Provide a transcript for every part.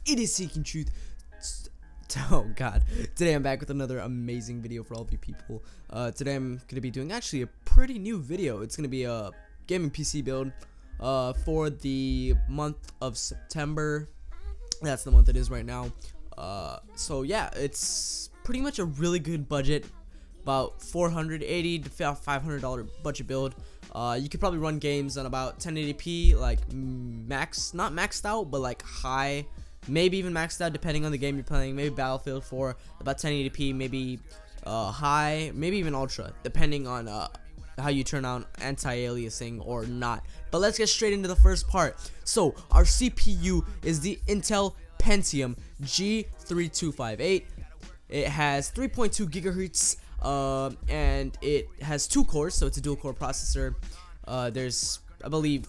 It is Seeking Truth. Oh god, today I'm back with another amazing video for all of you people. Today I'm going to be doing actually a pretty new video. It's going to be a gaming PC build for the month of September. That's the month it is right now. So yeah, it's pretty much a really good budget, about $480 to $500 budget build. You could probably run games on about 1080p, like not maxed out, but like high, maybe even maxed out depending on the game you're playing. Maybe Battlefield 4 about 1080p, maybe high, maybe even ultra, depending on how you turn on anti-aliasing or not. But let's get straight into the first part. So our CPU is the Intel Pentium G3258. It has 3.2 gigahertz. And it has 2 cores, so it's a dual core processor. There's, I believe,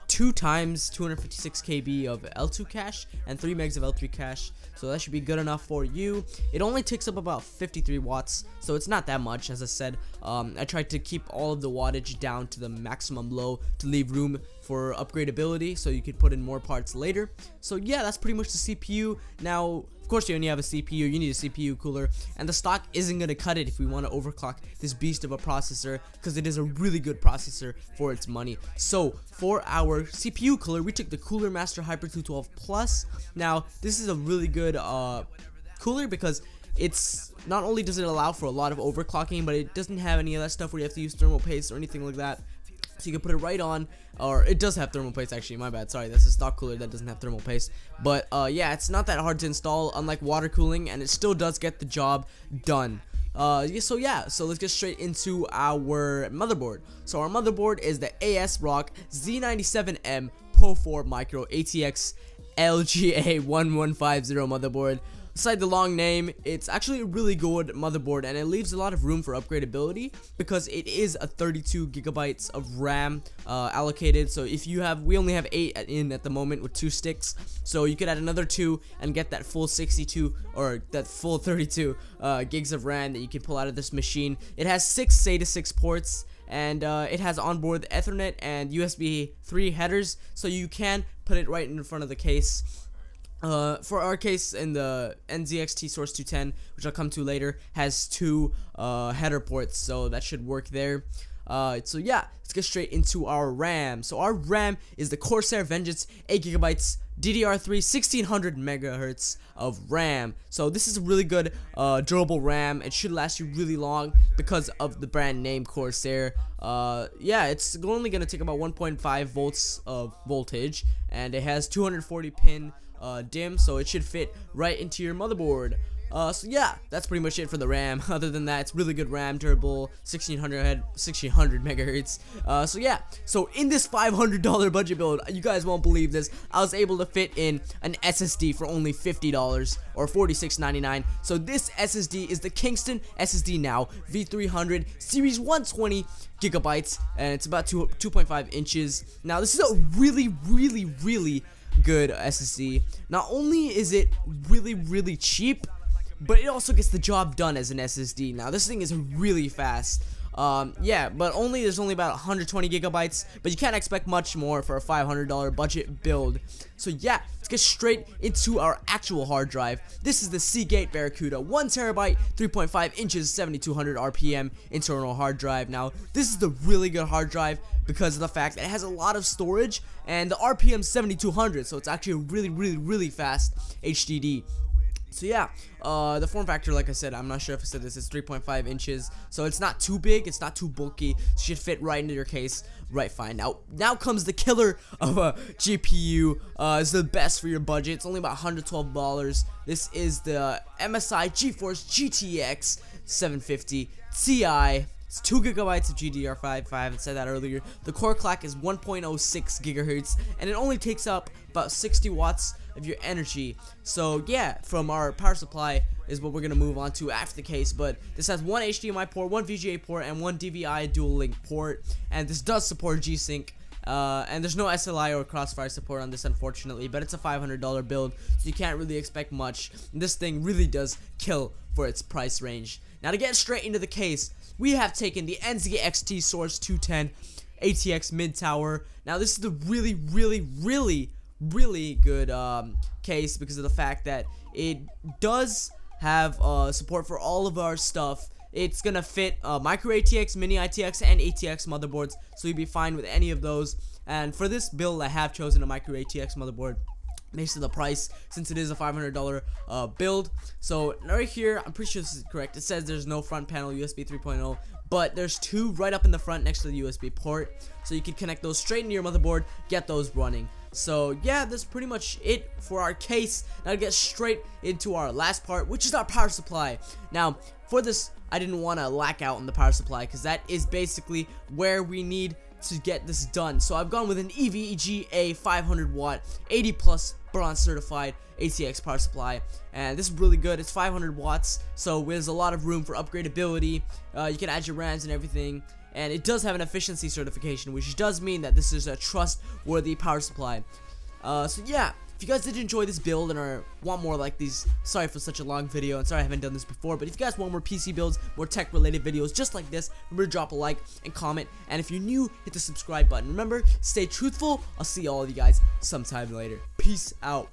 2 times 256 KB of L2 cache and 3 megs of L3 cache, so that should be good enough for you. It only takes up about 53 watts, so it's not that much. As I said, I tried to keep all of the wattage down to the maximum low to leave room for upgradability, so you could put in more parts later. So yeah, that's pretty much the CPU. Now, of course, you only have a CPU, you need a CPU cooler, and the stock isn't going to cut it if we want to overclock this beast of a processor, because it is a really good processor for its money. So, for our CPU cooler, we took the Cooler Master Hyper 212 Plus. Now, this is a really good cooler because it's not only does it allow for a lot of overclocking, but it doesn't have any of that stuff where you have to use thermal paste or anything like that. So you can put it right on, or it does have thermal paste actually, my bad, sorry, that's a stock cooler that doesn't have thermal paste. But yeah, it's not that hard to install, unlike water cooling, and it still does get the job done. So let's get straight into our motherboard. So our motherboard is the ASRock Z97M Pro 4 Micro ATX LGA 1150 motherboard. Aside the long name, it's actually a really good motherboard, and it leaves a lot of room for upgradability because it is a 32 gigabytes of RAM allocated. So if you have, we only have 8 in at the moment with 2 sticks, so you could add another 2 and get that full 62 or that full 32 gigs of RAM that you can pull out of this machine. It has 6 SATA 6 ports, and it has onboard Ethernet and USB 3 headers, so you can put it right in front of the case. For our case, in the NZXT Source 210, which I'll come to later, has 2 header ports, so that should work there. So yeah, let's get straight into our RAM. So our RAM is the Corsair Vengeance 8GB DDR3 1600 megahertz of RAM. So this is a really good durable RAM. It should last you really long because of the brand name Corsair. Yeah, it's only gonna take about 1.5 volts of voltage, and it has 240 pin DIMM, so it should fit right into your motherboard. So yeah, that's pretty much it for the RAM. Other than that, it's really good RAM, durable, 1600 megahertz. So yeah, so in this $500 budget build, you guys won't believe this, I was able to fit in an SSD for only $50 or $46.99. So this SSD is the Kingston SSDNow V300 Series 120 gigabytes, and it's about 2.5 inches. Now this is a really good SSD. Not only is it really cheap, but it also gets the job done as an SSD. Now this thing is really fast. Yeah, but there's only about 120 gigabytes, but you can't expect much more for a $500 budget build. So yeah, let's get straight into our actual hard drive. This is the Seagate Barracuda 1TB 3.5 inches 7200 RPM internal hard drive. Now this is the really good hard drive because of the fact that it has a lot of storage, and the RPM 7200, so it's actually a really fast HDD. So yeah, the form factor, like I said, I'm not sure if I said this, is 3.5 inches, so it's not too big, it's not too bulky, it should fit right into your case right fine. Now comes the killer of a GPU. It's the best for your budget. It's only about $112. This is the MSI GeForce GTX 750 Ti. It's 2 gigabytes of GDDR5. I haven't said that earlier. The core clock is 1.06 gigahertz, and it only takes up about 60 watts of your energy. So yeah, from our power supply is what we're gonna move on to after the case. But this has 1 HDMI port, 1 VGA port, and 1 DVI dual link port, and this does support G-Sync. And there's no SLI or Crossfire support on this, unfortunately, but it's a $500 build, so you can't really expect much. This thing really does kill for its price range. Now to get straight into the case, we have taken the NZXT Source 210 ATX mid tower. Now this is the really really good case because of the fact that it does have support for all of our stuff. It's gonna fit micro ATX, mini ITX, and ATX motherboards, so you'll be fine with any of those. And for this build, I have chosen a micro ATX motherboard based on the price, since it is a $500 build. So right here, I'm pretty sure this is correct. It says there's no front panel USB 3.0, but there's two right up in the front next to the USB port, so you can connect those straight into your motherboard, get those running. So yeah, that's pretty much it for our case. Now to get straight into our last part, which is our power supply. Now for this, I didn't want to lack out on the power supply because that is basically where we need to get this done. So I've gone with an EVGA 500 watt 80 plus bronze certified ATX power supply, and this is really good. It's 500 watts, so there's a lot of room for upgradability. You can add your RAMs and everything, and it does have an efficiency certification, which does mean that this is a trustworthy power supply. So yeah, if you guys did enjoy this build and want more like these, sorry for such a long video, and sorry I haven't done this before, but if you guys want more PC builds, more tech related videos just like this, remember to drop a like and comment, and if you're new, hit the subscribe button. Remember, stay truthful. I'll see all of you guys sometime later. Peace out.